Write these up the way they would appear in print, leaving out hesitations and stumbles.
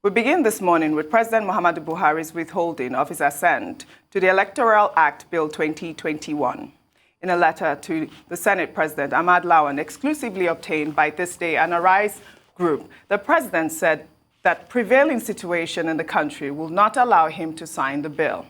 We begin this morning with President Muhammadu Buhari's withholding of his assent to the Electoral Act Bill 2021. In a letter to the Senate President Ahmad Lawan, exclusively obtained by This Day and Arise Group, the President said that prevailing situation in the country will not allow him to sign the bill.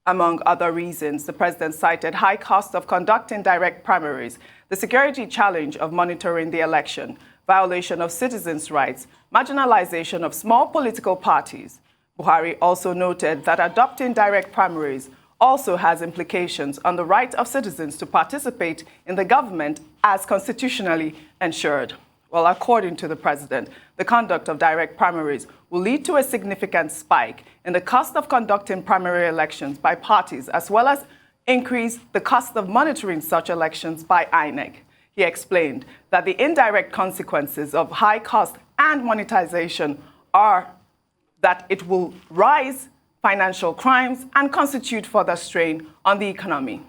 Among other reasons, the President cited high cost of conducting direct primaries, the security challenge of monitoring the election, violation of citizens' rights, marginalization of small political parties. Buhari also noted that adopting direct primaries also has implications on the right of citizens to participate in the government as constitutionally ensured. Well, according to the President, the conduct of direct primaries will lead to a significant spike in the cost of conducting primary elections by parties, as well as increase the cost of monitoring such elections by INEC. He explained that the indirect consequences of high cost and monetization are that it will rise financial crimes and constitute further strain on the economy.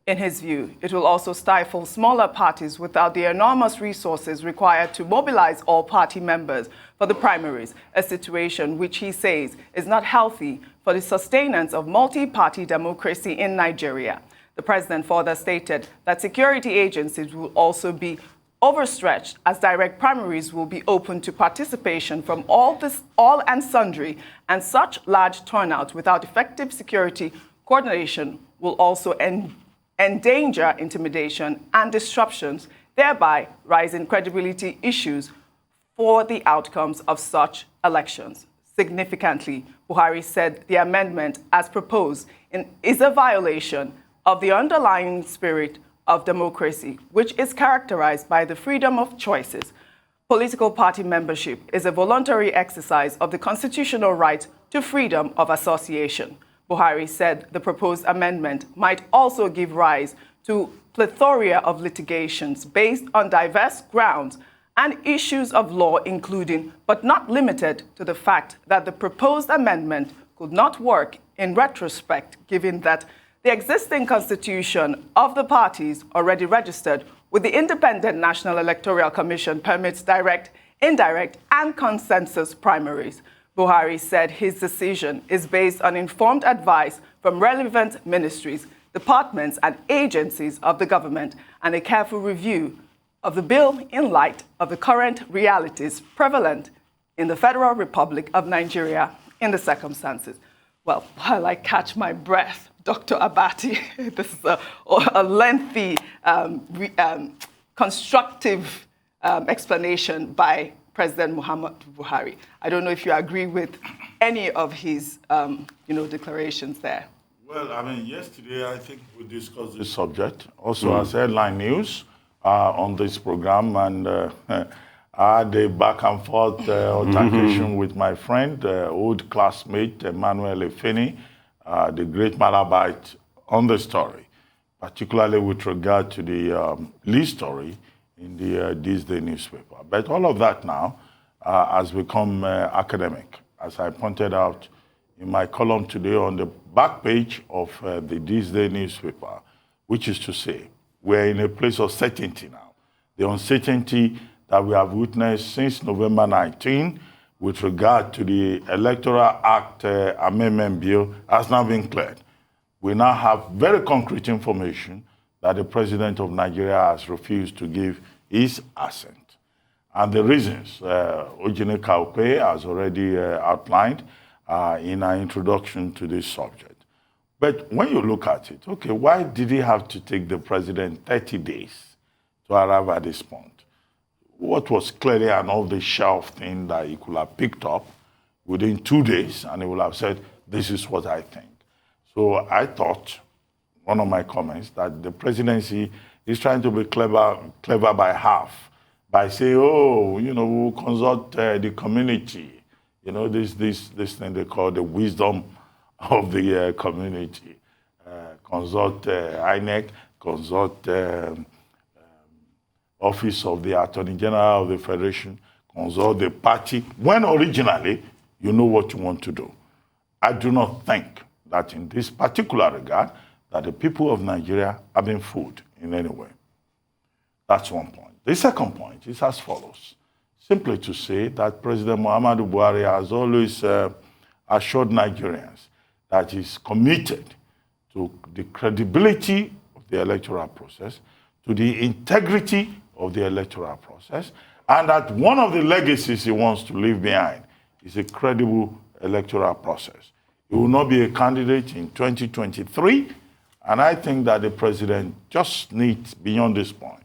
In his view, it will also stifle smaller parties without the enormous resources required to mobilize all party members for the primaries, a situation which he says is not healthy for the sustenance of multi-party democracy in Nigeria. The President further stated that security agencies will also be overstretched as direct primaries will be open to participation from all and sundry, and such large turnout without effective security coordination will also endanger intimidation and disruptions, thereby raising credibility issues for the outcomes of such elections. Significantly, Buhari said the amendment as proposed is a violation of the underlying spirit of democracy, which is characterized by the freedom of choices. Political party membership is a voluntary exercise of the constitutional right to freedom of association. Buhari said the proposed amendment might also give rise to plethora of litigations based on diverse grounds and issues of law, including but not limited to the fact that the proposed amendment could not work in retrospect, given that the existing constitution of the parties already registered with the Independent National Electoral Commission permits direct, indirect, and consensus primaries. Buhari said his decision is based on informed advice from relevant ministries, departments, and agencies of the government, and a careful review of the bill in light of the current realities prevalent in the Federal Republic of Nigeria in the circumstances. Well, while I catch my breath, Dr. Abati, this is a lengthy, constructive explanation by President Muhammadu Buhari. I don't know if you agree with any of his, declarations there. Well, yesterday I think we discussed this subject also as headline news on this program, and I had a back and forth altercation with my friend, old classmate Emmanuel Efeni, the great Malabite, on the story, particularly with regard to the lead story in the This Day newspaper. But all of that now has become academic, as I pointed out in my column today on the back page of the This Day newspaper, which is to say, we're in a place of certainty now. The uncertainty that we have witnessed since November 19 with regard to the Electoral Act Amendment Bill has now been cleared. We now have very concrete information that the President of Nigeria has refused to give his assent. And the reasons Ojine Kaupe has already outlined in our introduction to this subject. But when you look at it, okay, why did he have to take the President 30 days to arrive at this point? What was clearly an off-the-shelf thing that he could have picked up within 2 days, and he would have said, this is what I think. So I thought, one of my comments, that the presidency is trying to be clever by half, by saying, we'll consult the community. This thing they call the wisdom of the community. Consult INEC, consult Office of the Attorney General of the Federation, consult the party, when originally you know what you want to do. I do not think that in this particular regard that the people of Nigeria have been fooled in any way. That's one point. The second point is as follows. simply to say that President Muhammadu Buhari has always assured Nigerians that he's committed to the credibility of the electoral process, to the integrity of the electoral process, and that one of the legacies he wants to leave behind is a credible electoral process. He will not be a candidate in 2023, and I think that the president just needs, beyond this point,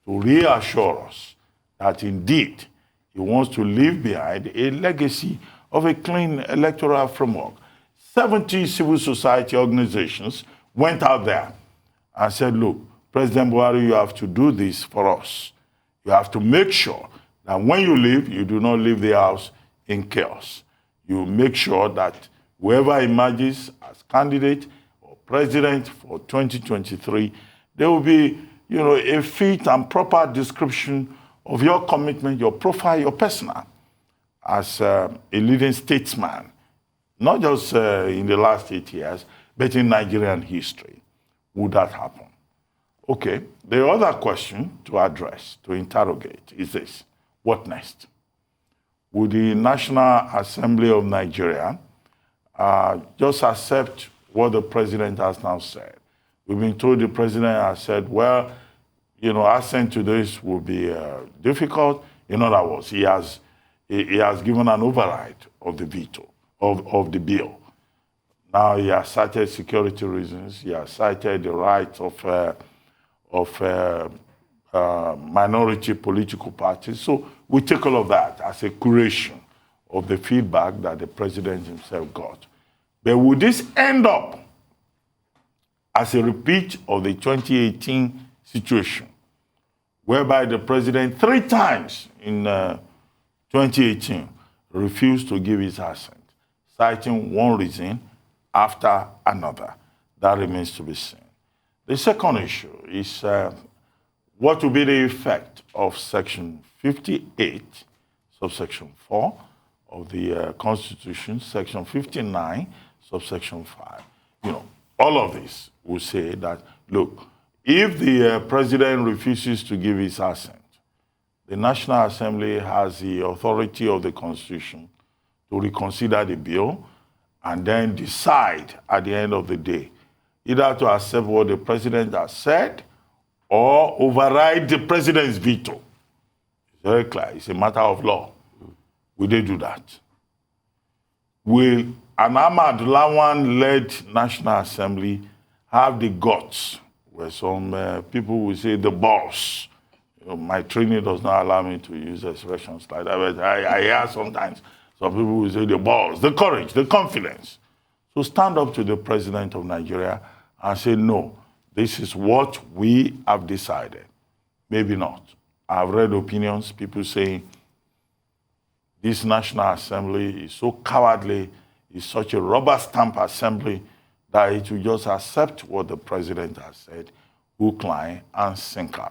to reassure us that indeed he wants to leave behind a legacy of a clean electoral framework. 70 civil society organizations went out there and said, look, President Buhari, you have to do this for us. You have to make sure that when you leave, you do not leave the house in chaos. You make sure that whoever emerges as candidate or president for 2023, there will be, a fit and proper description of your commitment, your profile, your persona as a leading statesman, not just in the last 8 years, but in Nigerian history. Would that happen? Okay, the other question to address, to interrogate, is this: what next? Would the National Assembly of Nigeria just accept what the president has now said? We've been told the president has said, well, assent to this will be difficult. In other words, he has given an override of the veto of the bill. Now he has cited security reasons. He has cited the rights of minority political parties. So we take all of that as a curation of the feedback that the president himself got. But would this end up as a repeat of the 2018 situation, whereby the president 3 times in 2018 refused to give his assent, citing one reason after another? That remains to be seen. The second issue is what will be the effect of Section 58, subsection 4 of the Constitution, Section 59, subsection 5. All of this will say that, look, if the president refuses to give his assent, the National Assembly has the authority of the Constitution to reconsider the bill and then decide at the end of the day either to accept what the president has said or override the president's veto. It's very clear. It's a matter of law. Will they do that? Will an Ahmad Lawan-led National Assembly have the guts, where some people will say the balls? My training does not allow me to use expressions like that, but I hear sometimes some people will say the balls, the courage, the confidence. So stand up to the president of Nigeria and say, no, this is what we have decided. Maybe not. I've read opinions, people saying this National Assembly is so cowardly, is such a rubber stamp assembly that it will just accept what the president has said, hook, line, and sinker.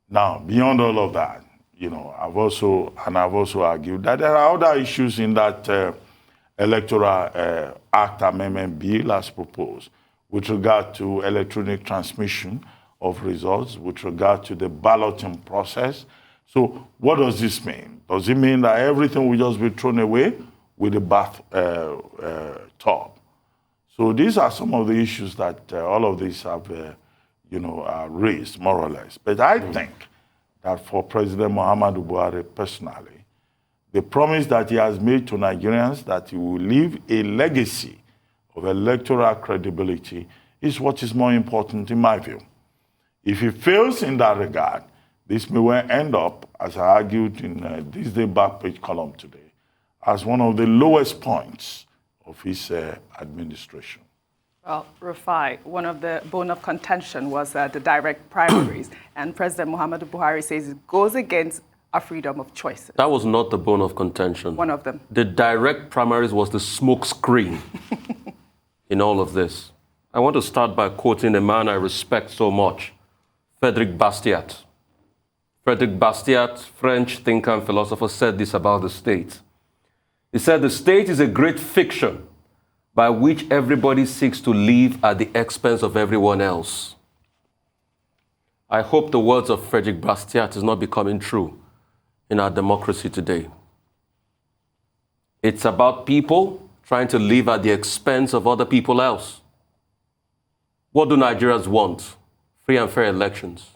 Now, beyond all of that, I've also argued that there are other issues in that Electoral Act Amendment Bill as proposed, with regard to electronic transmission of results, with regard to the balloting process. So what does this mean? Does it mean that everything will just be thrown away with the bath tub? So these are some of the issues that all of these have raised, more or less. But I think that for President Muhammadu Buhari personally, the promise that he has made to Nigerians that he will leave a legacy of electoral credibility is what is more important in my view. If he fails in that regard, this may well end up, as I argued in this day back page column today, as one of the lowest points of his administration. Well, Rufai, one of the bone of contention was the direct primaries, and President Muhammadu Buhari says it goes against our freedom of choice. That was not the bone of contention. One of them. The direct primaries was the smoke screen in all of this. I want to start by quoting a man I respect so much, Frédéric Bastiat. Frédéric Bastiat, French thinker and philosopher, said this about the state. He said, the state is a great fiction by which everybody seeks to live at the expense of everyone else. I hope the words of Frédéric Bastiat is not becoming true in our democracy today. It's about people trying to live at the expense of other people else. What do Nigerians want? Free and fair elections.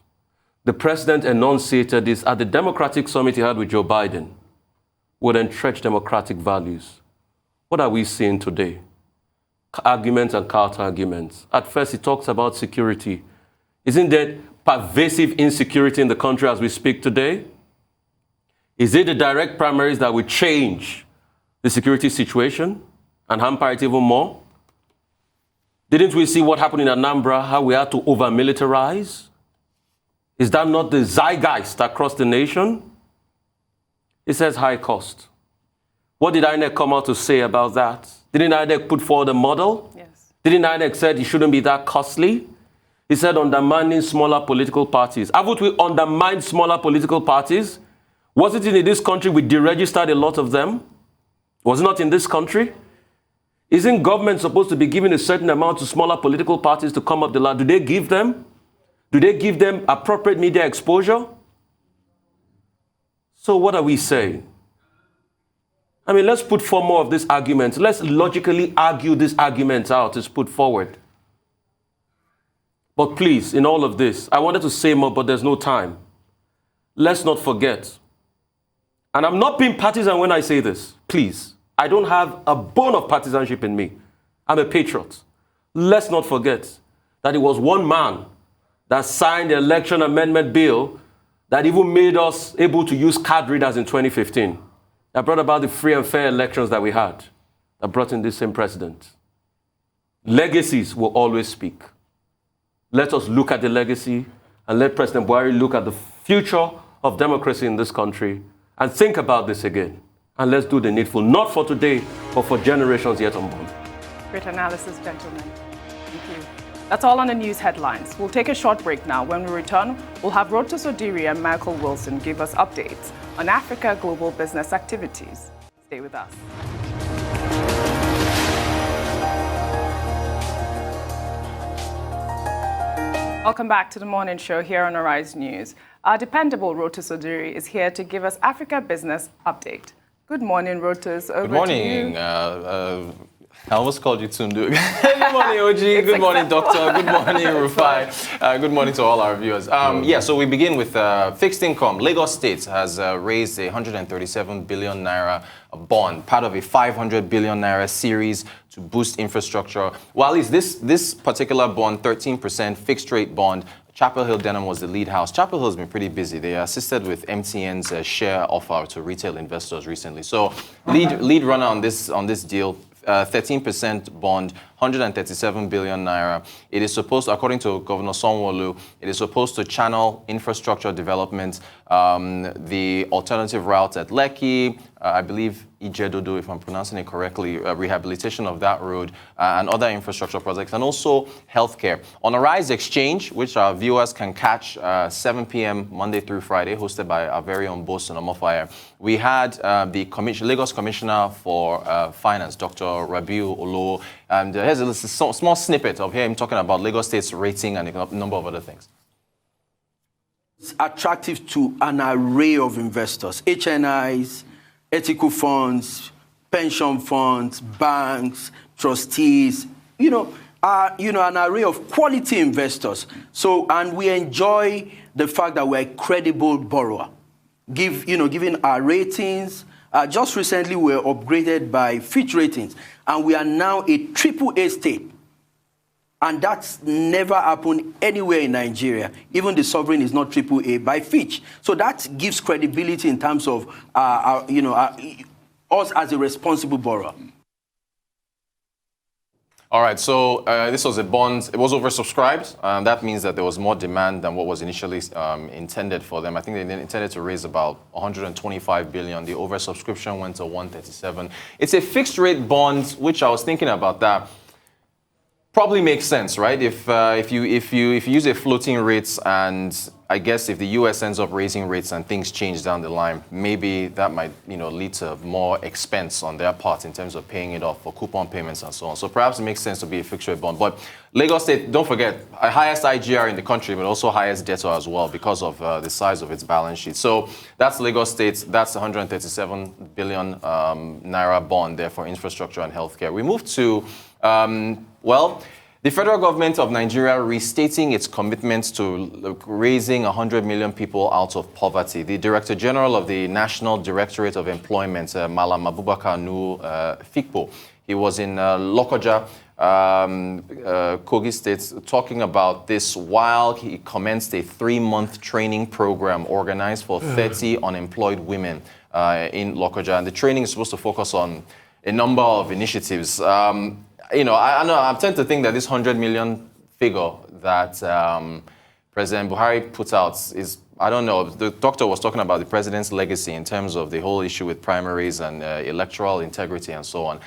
The president enunciated this at the Democratic Summit he had with Joe Biden. Would entrench democratic values. What are we seeing today? Arguments and counter-arguments. At first, he talks about security. Isn't there pervasive insecurity in the country as we speak today? Is it the direct primaries that will change the security situation and hamper it even more? Didn't we see what happened in Anambra, how we had to over-militarize? Is that not the zeitgeist across the nation? It says high cost. What did INEC come out to say about that? Didn't INEC put forward a model? Yes. Didn't INEC said it shouldn't be that costly? He said undermining smaller political parties. Haven't we undermined smaller political parties? Was it in this country we deregistered a lot of them? Was it not in this country? Isn't government supposed to be giving a certain amount to smaller political parties to come up the ladder? Do they give them? Do they give them appropriate media exposure? So what are we saying? I mean, let's put forth more of these arguments. Let's logically argue these arguments out as put forward. But please, in all of this, I wanted to say more, but there's no time. Let's not forget. And I'm not being partisan when I say this. Please. I don't have a bone of partisanship in me. I'm a patriot. Let's not forget that it was one man that signed the election amendment bill that even made us able to use card readers in 2015. That brought about the free and fair elections that we had. That brought in this same president. Legacies will always speak. Let us look at the legacy and let President Buhari look at the future of democracy in this country and think about this again. And let's do the needful, not for today, but for generations yet unborn. Great analysis, gentlemen. Thank you. That's all on the news headlines. We'll take a short break now. When we return, we'll have Rotus Odiri and Michael Wilson give us updates on Africa global business activities. Stay with us. Welcome back to the morning show here on Arise News. Our dependable Rotus Odiri is here to give us Africa business update. Good morning, Rotus. Over Good morning. To you. I almost called you Tundu. Good morning, OG. Good morning, Doctor. Good morning, Rufai. Good morning to all our viewers. Yeah, so we begin with fixed income. Lagos State has raised a 137 billion naira bond, part of a 500 billion naira series to boost infrastructure. While this particular bond, 13% fixed rate bond, Chapel Hill Denham was the lead house. Chapel Hill has been pretty busy. They assisted with MTN's share offer to retail investors recently. So lead runner on this deal. 13% bond, 137 billion naira. It is supposed, according to Governor Sanwo-Olu, it is supposed to channel infrastructure development, the alternative routes at Lekki, I believe Ijedodo, if I'm pronouncing it correctly, rehabilitation of that road, and other infrastructure projects, and also healthcare. On Arise Exchange, which our viewers can catch 7 p.m. Monday through Friday, hosted by our very own boss on Omofire, we had the Lagos Commissioner for Finance, Dr. Rabiu Olowo, and here's a small snippet of him talking about Lagos State's rating and a number of other things. It's attractive to an array of investors, HNIs, ethical funds, pension funds, banks, trustees, an array of quality investors. So, and we enjoy the fact that we're a credible borrower. Given our ratings, just recently we were upgraded by Fitch Ratings, and we are now a AAA state. And that's never happened anywhere in Nigeria. Even the sovereign is not AAA by Fitch. So that gives credibility in terms of us as a responsible borrower. All right, so this was a bond. It was oversubscribed. That means that there was more demand than what was initially intended for them. I think they intended to raise about 125 billion. The oversubscription went to 137. It's a fixed rate bond, which I was thinking about that. Probably makes sense, right? If you use a floating rate and I guess if the U.S. ends up raising rates and things change down the line, maybe that might, lead to more expense on their part in terms of paying it off for coupon payments and so on. So perhaps it makes sense to be a fixed rate bond. But Lagos State, don't forget, highest IGR in the country, but also highest debtor as well because of the size of its balance sheet. So that's Lagos State. That's 137 billion naira bond there for infrastructure and healthcare. We move to, the federal government of Nigeria restating its commitment to raising 100 million people out of poverty. The Director General of the National Directorate of Employment, Malam Abubakar Nu Fikpo, he was in Lokoja, Kogi State, talking about this while he commenced a 3-month training program organized for 30 unemployed women in Lokoja. And the training is supposed to focus on a number of initiatives. I know, I tend to think that this 100 million figure that President Buhari put out is, I don't know, the doctor was talking about the president's legacy in terms of the whole issue with primaries and electoral integrity and so on.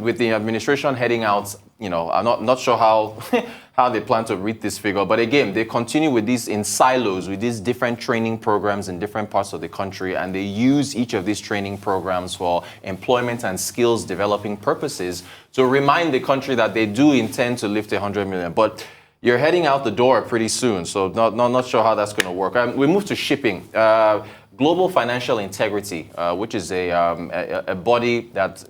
With the administration heading out, I'm not sure how how they plan to read this figure. But again, they continue with these in silos, with these different training programs in different parts of the country, and they use each of these training programs for employment and skills developing purposes to remind the country that they do intend to lift 100 million. But you're heading out the door pretty soon, so not sure how that's going to work. We move to shipping. Global Financial Integrity, which is a body that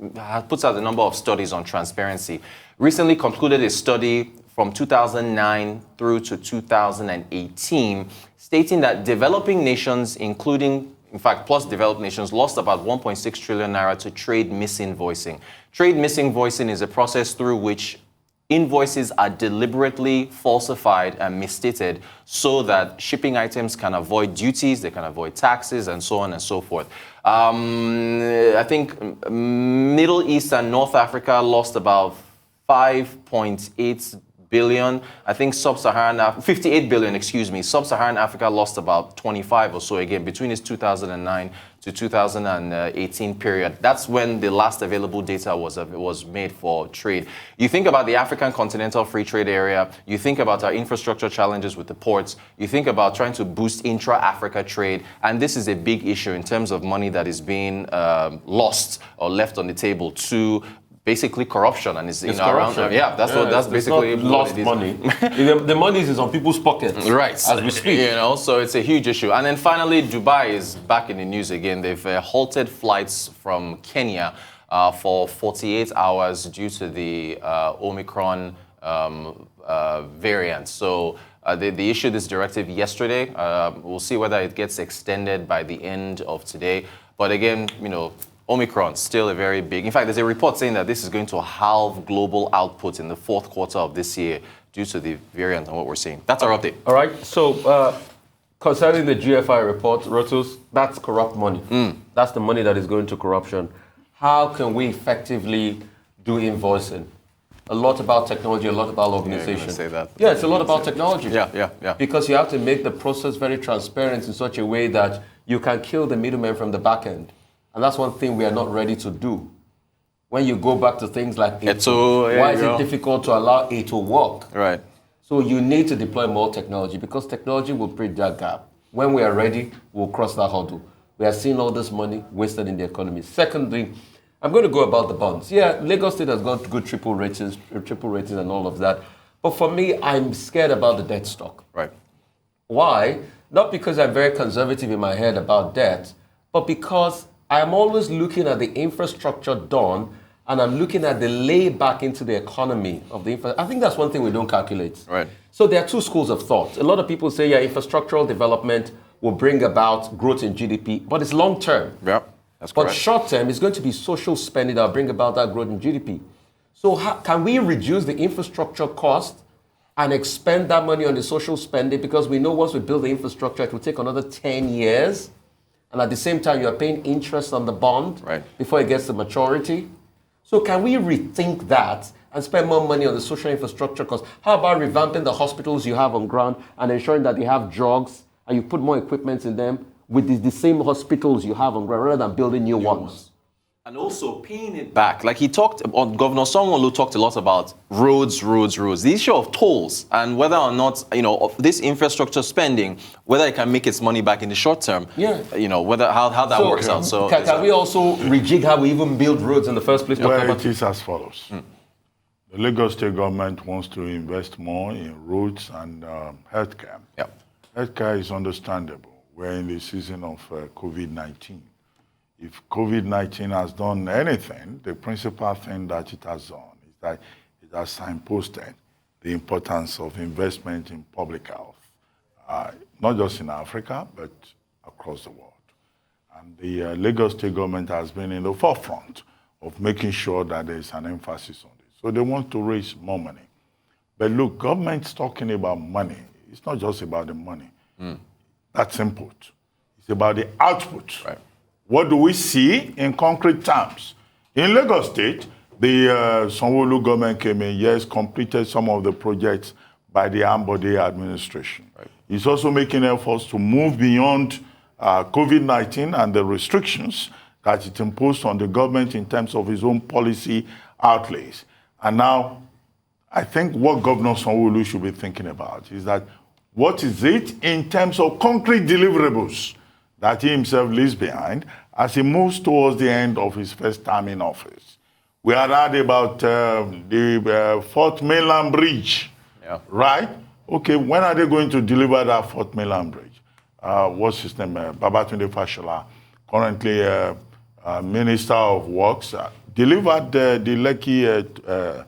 puts out a number of studies on transparency, recently concluded a study from 2009 through to 2018, stating that developing nations, including, in fact, plus developed nations, lost about 1.6 trillion naira to trade misinvoicing. Trade misinvoicing is a process through which invoices are deliberately falsified and misstated so that shipping items can avoid duties, they can avoid taxes, and so on and so forth. I think Middle East and North Africa lost about 5.8 billion. I think 58 billion, excuse me. Sub-Saharan Africa lost about 25 or so again between its 2009 to 2018 period. That's when the last available data was made for trade. You think about the African Continental Free Trade Area, you think about our infrastructure challenges with the ports, you think about trying to boost intra-Africa trade, and this is a big issue in terms of money that is being lost or left on the table to basically corruption, and it's corruption. That's basically it's not lost money. The money is on people's pockets, right? As we speak, so it's a huge issue. And then finally, Dubai is back in the news again. They've halted flights from Kenya for 48 hours due to the Omicron variant. So they issued this directive yesterday. We'll see whether it gets extended by the end of today. But again, Omicron, still a very big. In fact, there's a report saying that this is going to halve global output in the fourth quarter of this year due to the variant and what we're seeing. That's our update. All right. So concerning the GFI report, Rotus, that's corrupt money. That's the money that is going to corruption. How can we effectively do invoicing? A lot about technology, a lot about organization. Say that. Yeah, it's a lot about technology. Yeah. Because you have to make the process very transparent in such a way that you can kill the middleman from the back end. And that's one thing we are not ready to do. When you go back to things like veto, why is it difficult to allow it to work? Right. So you need to deploy more technology because technology will bridge that gap. When we are ready, we'll cross that hurdle. We are seeing all this money wasted in the economy. Secondly, I'm going to go about the bonds. Yeah, Lagos State has got good triple ratings and all of that. But for me, I'm scared about the debt stock. Right. Why? Not because I'm very conservative in my head about debt, but because I'm always looking at the infrastructure done, and I'm looking at the layback into the economy of the infrastructure. I think that's one thing we don't calculate. Right. So there are two schools of thought. A lot of people say, yeah, infrastructural development will bring about growth in GDP, but it's long term. Yeah, that's correct. But short term, it's going to be social spending that will bring about that growth in GDP. So can we reduce the infrastructure cost and expend that money on the social spending? Because we know once we build the infrastructure, it will take another 10 years. And at the same time, you're paying interest on the bond before it gets to maturity. So can we rethink that and spend more money on the social infrastructure cost? How about revamping the hospitals you have on ground and ensuring that they have drugs and you put more equipment in them with the same hospitals you have on ground rather than building new ones? And also paying it back. Like Governor Sanwo-Olu talked a lot about roads. The issue of tolls and whether or not, this infrastructure spending, whether it can make its money back in the short term. Yeah. How that works out. So can we also rejig how we even build roads in the first place? Well, it is as follows. The Lagos State government wants to invest more in roads and healthcare. Yeah. Healthcare is understandable. We're in the season of COVID-19. If COVID-19 has done anything, the principal thing that it has done is that it has signposted the importance of investment in public health, not just in Africa, but across the world. And the Lagos State government has been in the forefront of making sure that there is an emphasis on this. So they want to raise more money. But look, government's talking about money. It's not just about the money. That's input. It's about the output. Right. What do we see in concrete terms? In Lagos State, the Sanwo-Olu government came in, yes, completed some of the projects by the Ambode administration. Right. It's also making efforts to move beyond COVID-19 and the restrictions that it imposed on the government in terms of its own policy outlays. And now, I think what Governor Sanwo-Olu should be thinking about is that what is it in terms of concrete deliverables that he himself leaves behind as he moves towards the end of his first term in office. We had heard about the Fourth Mainland Bridge, right? Okay, when are they going to deliver that Fourth Mainland Bridge? What's his name? Babatunde Fashola, currently Minister of Works, delivered the Lekki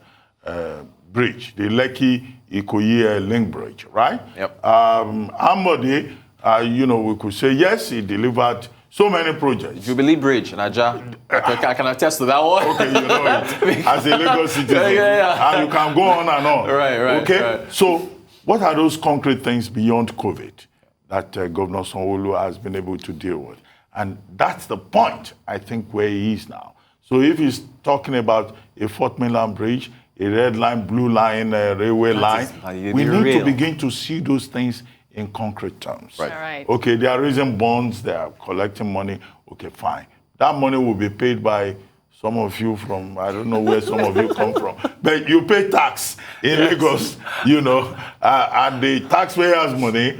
bridge, the Lekki-Ikoyi link bridge, right? Yep. Ambode, we could say, yes, he delivered so many projects. Jubilee Bridge, Naija. I can attest to that one. Okay, you know it. As a Lagos citizen. And you can go on and on. Right. Okay? Right. So, what are those concrete things beyond COVID that Governor Sanwo-Olu has been able to deal with? And that's the point, I think, where he is now. So, if he's talking about a Fourth Mainland Bridge, a red line, blue line, railway line, we need to begin to see those things in concrete terms. Right. All right. Okay, they are raising bonds, they are collecting money. Okay, fine. That money will be paid by some of you from, I don't know where some of you come from, but you pay tax in Lagos, and the taxpayers' money,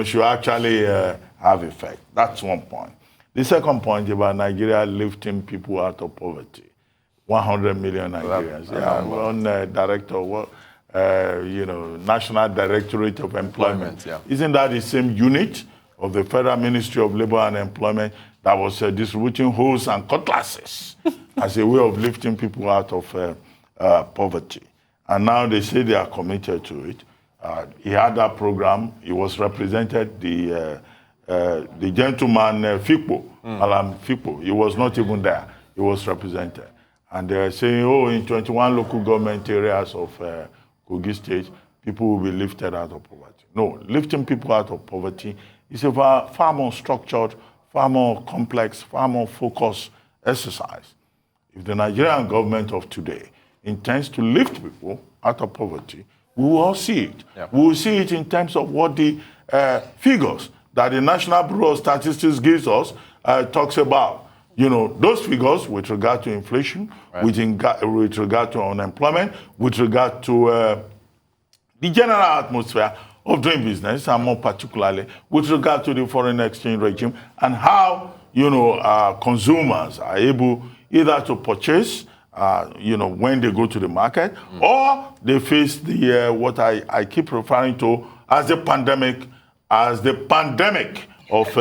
should actually have effect. That's one point. The second point about Nigeria lifting people out of poverty. 100 million Nigerians. One director, National Directorate of Employment. Isn't that the same unit of the Federal Ministry of Labor and Employment that was distributing hose and cutlasses as a way of lifting people out of poverty? And now they say they are committed to it. He had that program. He was represented, the gentleman Fikpo, Alam Fikpo. He was not even there. He was represented. And they're saying, in 21 local government areas of Kogi State, people will be lifted out of poverty. No, lifting people out of poverty is a far more structured, far more complex, far more focused exercise. If the Nigerian government of today intends to lift people out of poverty, we will all see it. Yeah. We will see it in terms of what the figures that the National Bureau of Statistics gives us talks about. Those figures with regard to inflation, right, with regard to unemployment, with regard to the general atmosphere of doing business, and more particularly with regard to the foreign exchange regime and how, consumers are able either to purchase, when they go to the market, or they face the, what I keep referring to as the pandemic of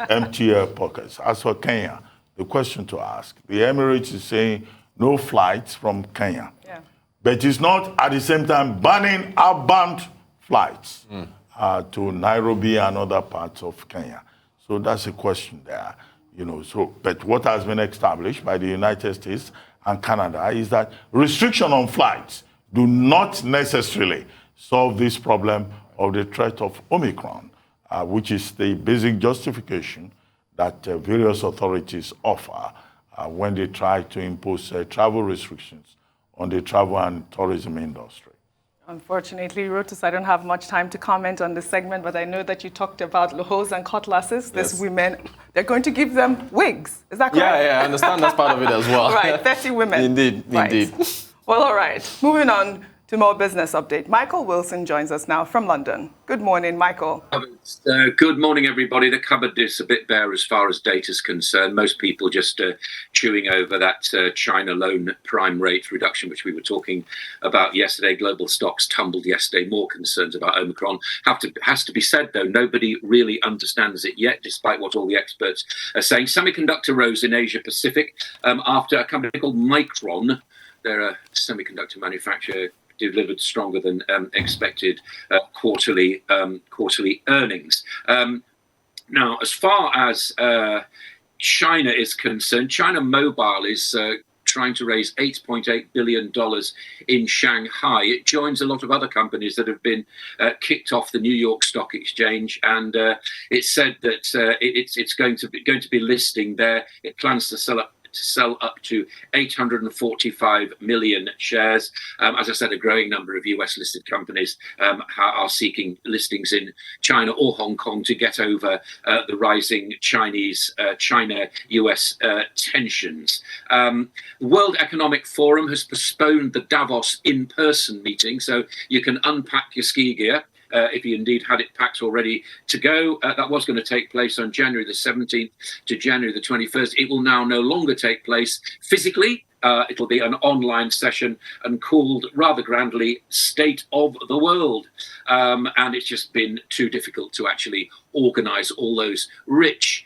empty pockets. As for Kenya, the question to ask, the Emirates is saying no flights from Kenya. Yeah. But it's not at the same time banning outbound flights to Nairobi and other parts of Kenya. So that's a question there. But what has been established by the United States and Canada is that restriction on flights do not necessarily solve this problem of the threat of Omicron, which is the basic justification that various authorities offer when they try to impose travel restrictions on the travel and tourism industry. Unfortunately, Rotus, I don't have much time to comment on this segment, but I know that you talked about lohos and cutlasses. These women, they're going to give them wigs. Is that correct? Yeah, I understand that's part of it as well. Right, 30 women. Indeed, right. indeed. Well, all right. Moving on to more business update. Michael Wilson joins us now from London. Good morning, Michael. Good morning, everybody. The cupboard is a bit bare as far as data is concerned. Most people just chewing over that China loan prime rate reduction, which we were talking about yesterday. Global stocks tumbled yesterday. More concerns about Omicron. Has to be said, though, nobody really understands it yet, despite what all the experts are saying. Semiconductor rose in Asia Pacific after a company called Micron. They're a semiconductor manufacturer, delivered stronger than expected quarterly earnings. Now, as far as China is concerned, China Mobile is trying to raise $8.8 billion in Shanghai. It joins a lot of other companies that have been kicked off the New York Stock Exchange, and it's said that it's going to be listing there. It plans to sell up to 845 million shares. As I said, a growing number of US listed companies are seeking listings in China or Hong Kong to get over the rising China-US tensions. The World Economic Forum has postponed the Davos in-person meeting, so you can unpack your ski gear. If you indeed had it packed already to go. That was going to take place on January the 17th to January the 21st. It will now no longer take place physically. It'll be an online session and called rather grandly State of the World. And it's just been too difficult to actually organise all those rich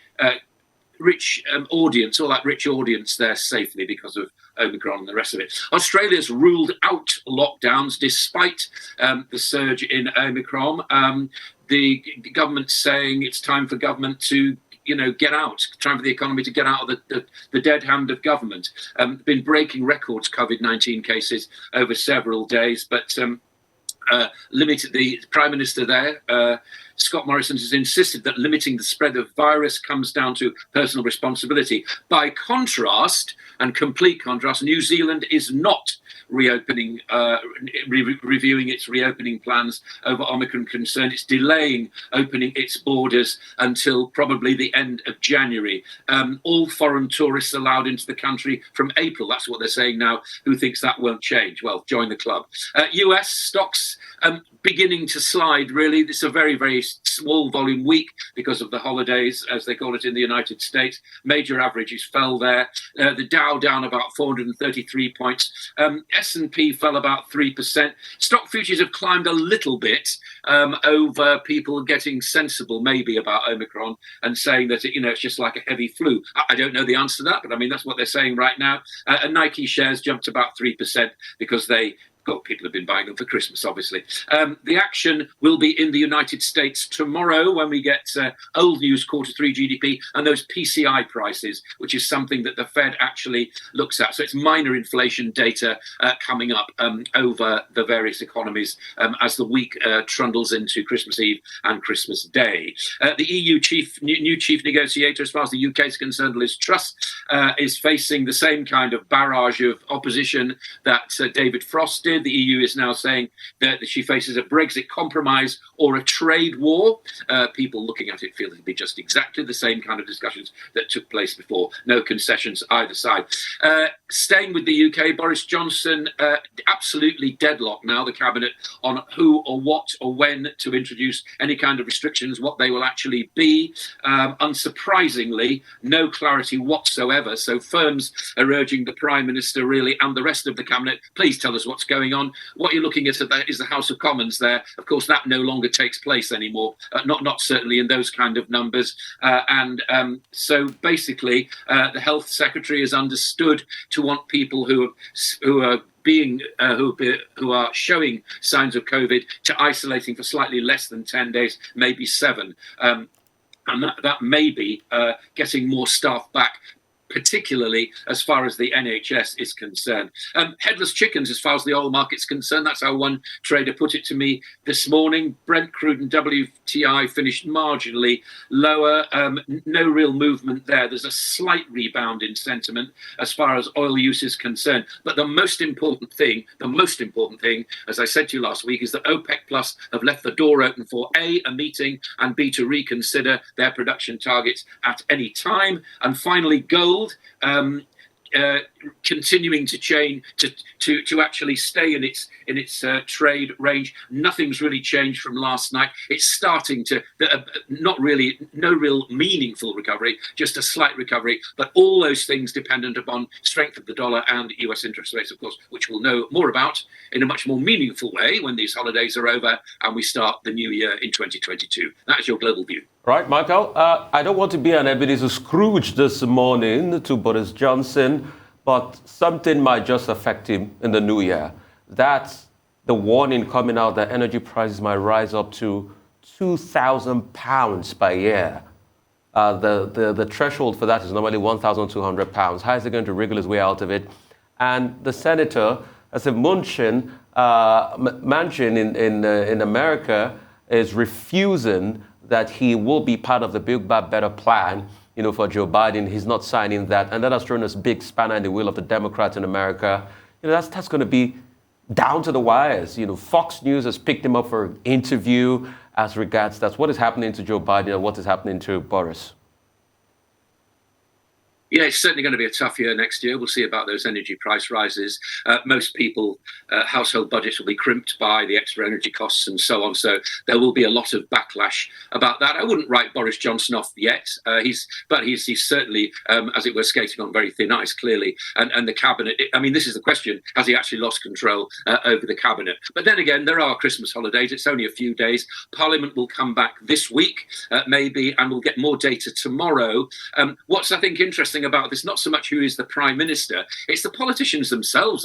audience, all that rich audience there safely because of Omicron and the rest of it. Australia's ruled out lockdowns despite the surge in Omicron. The government's saying it's time for government to get out, time for the economy to get out of the dead hand of government. Been breaking records, COVID-19 cases over several days, but limited the Prime Minister there, Scott Morrison, has insisted that limiting the spread of virus comes down to personal responsibility. By contrast, and complete contrast, New Zealand is not reopening, reviewing its reopening plans over Omicron concern. It's delaying opening its borders until probably the end of January. All foreign tourists allowed into the country from April. That's what they're saying now. Who thinks that won't change? Well, join the club. US stocks beginning to slide, really. It's a very, very small volume week because of the holidays, as they call it in the United States. Major averages fell there. The Dow down about 433 points. S&P fell about 3%. Stock futures have climbed a little bit over people getting sensible maybe about Omicron and saying that it's just like a heavy flu. I don't know the answer to that, but I mean that's what they're saying right now. And Nike shares jumped about 3% because people have been buying them for Christmas, obviously. The action will be in the United States tomorrow when we get old news quarter 3 GDP and those PCI prices, which is something that the Fed actually looks at. So it's minor inflation data coming up over the various economies as the week trundles into Christmas Eve and Christmas Day. The EU new chief negotiator, as far as the UK is concerned, Liz Truss, is facing the same kind of barrage of opposition that David Frost did. The EU is now saying that she faces a Brexit compromise or a trade war. People looking at it feel it'll be just exactly the same kind of discussions that took place before. No concessions either side. Staying with the UK, Boris Johnson absolutely deadlocked now, the cabinet, on who or what or when to introduce any kind of restrictions, what they will actually be. Unsurprisingly, no clarity whatsoever. So firms are urging the Prime Minister really and the rest of the cabinet, please tell us what's going on. What you're looking at is the House of Commons there. Of course, that no longer takes place anymore, not certainly in those kind of numbers. So basically, the Health Secretary is understood to want people who are showing signs of COVID to isolating for slightly less than 10 days, maybe 7. And that may be getting more staff back particularly as far as the NHS is concerned. Headless chickens as far as the oil market's concerned. That's how one trader put it to me this morning. Brent crude and WTI finished marginally lower. No real movement there. There's a slight rebound in sentiment as far as oil use is concerned. But the most important thing, as I said to you last week, is that OPEC Plus have left the door open for A, a meeting, and B, to reconsider their production targets at any time. And finally, gold. Continuing to change to actually stay in its trade range. Nothing's really changed from last night. It's starting to no real meaningful recovery, just a slight recovery. But all those things dependent upon strength of the dollar and US interest rates, of course, which we'll know more about in a much more meaningful way when these holidays are over and we start the new year in 2022. That's your global view. Right, Michael. I don't want to be an Ebenezer Scrooge this morning to Boris Johnson, but something might just affect him in the new year. That's the warning coming out that energy prices might rise up to £2,000 per year. The threshold for that is normally £1,200. How is he going to wriggle his way out of it? And the senator, as a Manchin in America, is refusing that he will be part of the Build Back Better plan, for Joe Biden. He's not signing that. And that has thrown this big spanner in the wheel of the Democrats in America. That's going to be down to the wires. Fox News has picked him up for an interview as regards that's what is happening to Joe Biden and what is happening to Boris. Yeah, it's certainly going to be a tough year next year. We'll see about those energy price rises. Most people, household budgets will be crimped by the extra energy costs and so on. So there will be a lot of backlash about that. I wouldn't write Boris Johnson off yet. He's certainly, as it were, skating on very thin ice, clearly. And the cabinet, this is the question, has he actually lost control over the cabinet? But then again, there are Christmas holidays. It's only a few days. Parliament will come back this week, maybe, and we'll get more data tomorrow. What's, I think, interesting about this, not so much who is the prime minister, it's the politicians themselves.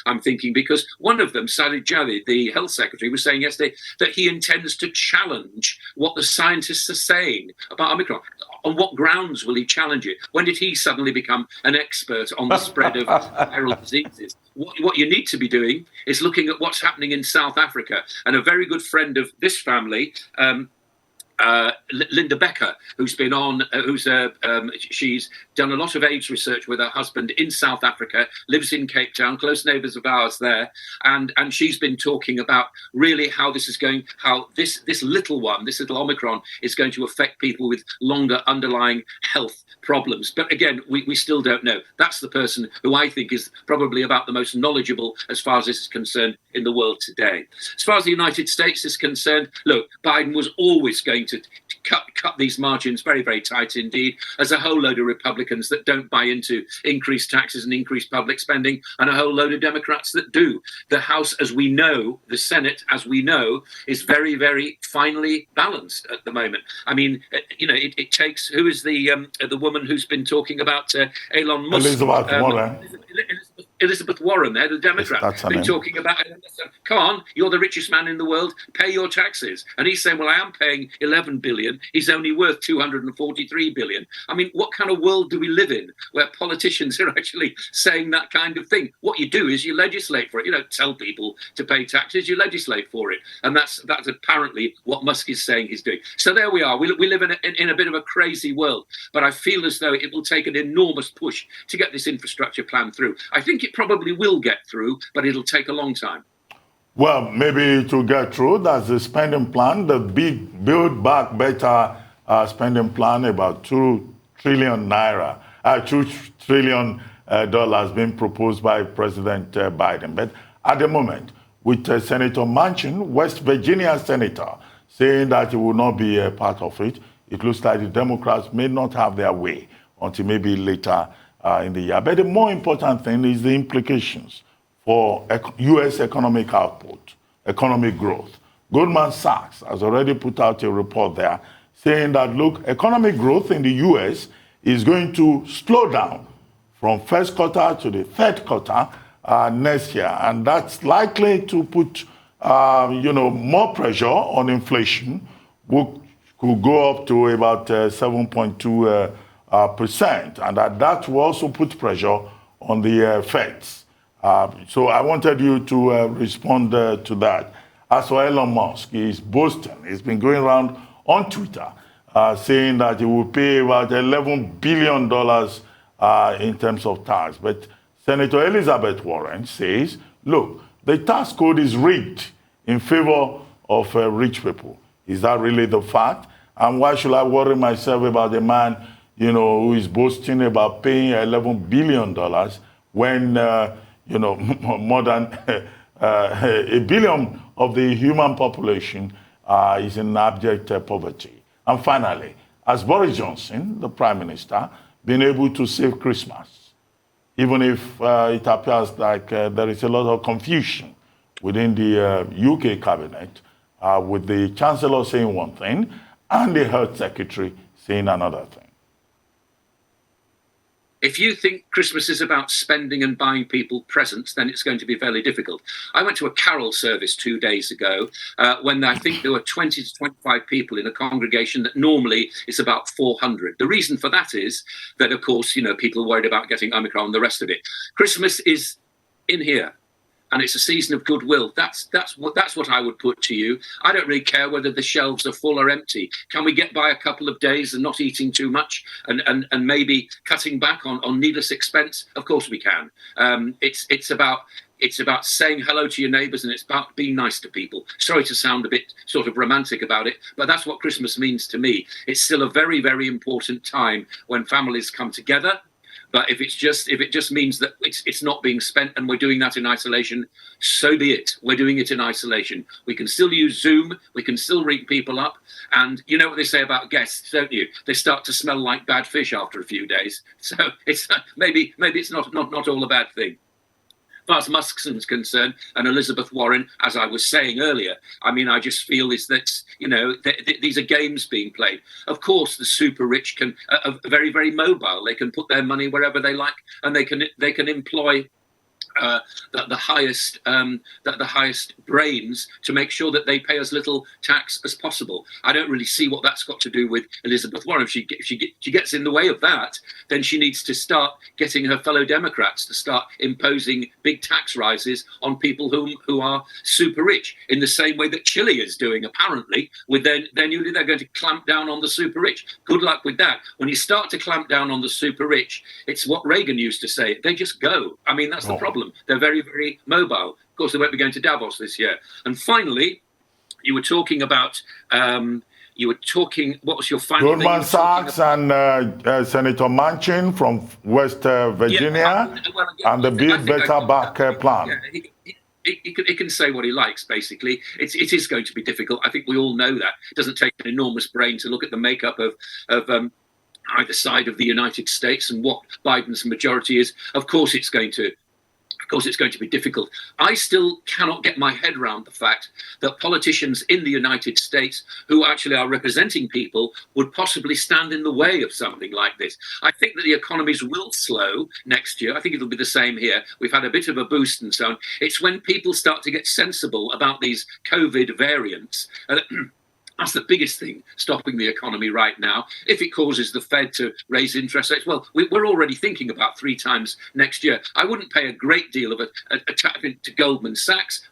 I'm thinking, because one of them, Sajid Javid, the health secretary, was saying yesterday that he intends to challenge what the scientists are saying about Omicron. On what grounds will he challenge it? When did he suddenly become an expert on the spread of viral diseases? What you need to be doing is looking at what's happening in South Africa. And a very good friend of this family, Linda Becker, who's been on, she's done a lot of AIDS research with her husband in South Africa, lives in Cape Town, close neighbours of ours there, and she's been talking about really how this little Omicron is going to affect people with longer underlying health problems. But again, we still don't know. That's the person who I think is probably about the most knowledgeable as far as this is concerned in the world today. As far as the United States is concerned, look, Biden was always going to cut these margins very, very tight indeed. There's a whole load of Republicans that don't buy into increased taxes and increased public spending, and a whole load of Democrats that do. The House, as we know, the Senate, as we know, is very, very finely balanced at the moment. It takes, who is the woman who's been talking about Elon Musk? Elizabeth Warren there, the Democrat, been talking about, come on, you're the richest man in the world, pay your taxes. And he's saying, well, I am paying 11 billion. He's only worth 243 billion. What kind of world do we live in where politicians are actually saying that kind of thing? What you do is you legislate for it. You don't tell people to pay taxes, you legislate for it. And that's apparently what Musk is saying he's doing. So there we are. We live in a bit of a crazy world. But I feel as though it will take an enormous push to get this infrastructure plan through. I think it probably will get through, but it'll take a long time. Well, maybe to get through, that's the spending plan, the big Build Back Better spending plan, about 2 trillion naira, $2 trillion being proposed by President Biden. But at the moment, with Senator Manchin, West Virginia senator, saying that he will not be a part of it, it looks like the Democrats may not have their way until maybe later in the year. But the more important thing is the implications for U.S. economic output, economic growth. Goldman Sachs has already put out a report there saying that, look, economic growth in the U.S. is going to slow down from first quarter to the third quarter next year. And that's likely to put, more pressure on inflation, which could go up to about 7.2%. and that will also put pressure on the Feds. So I wanted you to respond to that. As for Elon Musk, he's boasting. He's been going around on Twitter saying that he will pay about $11 billion in terms of tax. But Senator Elizabeth Warren says, look, the tax code is rigged in favor of rich people. Is that really the fact? And why should I worry myself about a man, who is boasting about paying $11 billion when, more than a billion of the human population is in abject poverty? And finally, has Boris Johnson, the Prime Minister, been able to save Christmas? Even if it appears like there is a lot of confusion within the UK cabinet, with the Chancellor saying one thing and the Health Secretary saying another thing. If you think Christmas is about spending and buying people presents, then it's going to be fairly difficult. I went to a carol service 2 days ago when I think there were 20 to 25 people in a congregation that normally is about 400. The reason for that is that, of course, people are worried about getting Omicron and the rest of it. Christmas is in here. And it's a season of goodwill. That's what I would put to you. I don't really care whether the shelves are full or empty. Can we get by a couple of days and not eating too much and maybe cutting back on needless expense? Of course we can. It's about saying hello to your neighbours, and it's about being nice to people. Sorry to sound a bit sort of romantic about it, but that's what Christmas means to me. It's still a very, very important time when families come together. But if it just means that it's not being spent and we're doing that in isolation, so be it. We're doing it in isolation. We can still use Zoom. We can still ring people up. And you know what they say about guests, don't you? They start to smell like bad fish after a few days. So it's maybe it's not all a bad thing. As far as Musk's concerned, and Elizabeth Warren, as I was saying earlier, I just feel is that these are games being played. Of course, the super rich are very, very mobile. They can put their money wherever they like, and they can employ the highest brains to make sure that they pay as little tax as possible. I don't really see what that's got to do with Elizabeth Warren. If she gets in the way of that, then she needs to start getting her fellow Democrats to start imposing big tax rises on people who are super rich, in the same way that Chile is doing, apparently. With they're going to clamp down on the super rich. Good luck with that. When you start to clamp down on the super rich, it's what Reagan used to say. They just go. That's the problem. They're very, very mobile. Of course, they won't be going to Davos this year. And finally, you were talking about, what was your final thing? Goldman Sachs and Senator Manchin from West Virginia, and the Build Better Back plan. Yeah, he can say what he likes, basically. It is going to be difficult. I think we all know that. It doesn't take an enormous brain to look at the makeup of either side of the United States and what Biden's majority is. Of course it's going to be difficult. I still cannot get my head around the fact that politicians in the United States who actually are representing people would possibly stand in the way of something like this. I think that the economies will slow next year. I think it'll be the same here. We've had a bit of a boost and so on. It's when people start to get sensible about these COVID variants. That's the biggest thing stopping the economy right now. If it causes the Fed to raise interest rates, well, we're already thinking about 3 times next year. I wouldn't pay a great deal of a tap to Goldman Sachs.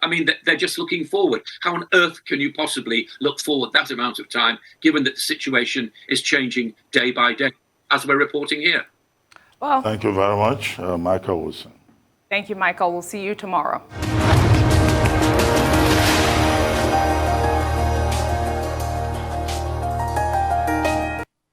They're just looking forward. How on earth can you possibly look forward that amount of time, given that the situation is changing day by day, as we're reporting here? Well, thank you very much, Michael Wilson. Thank you, Michael. We'll see you tomorrow.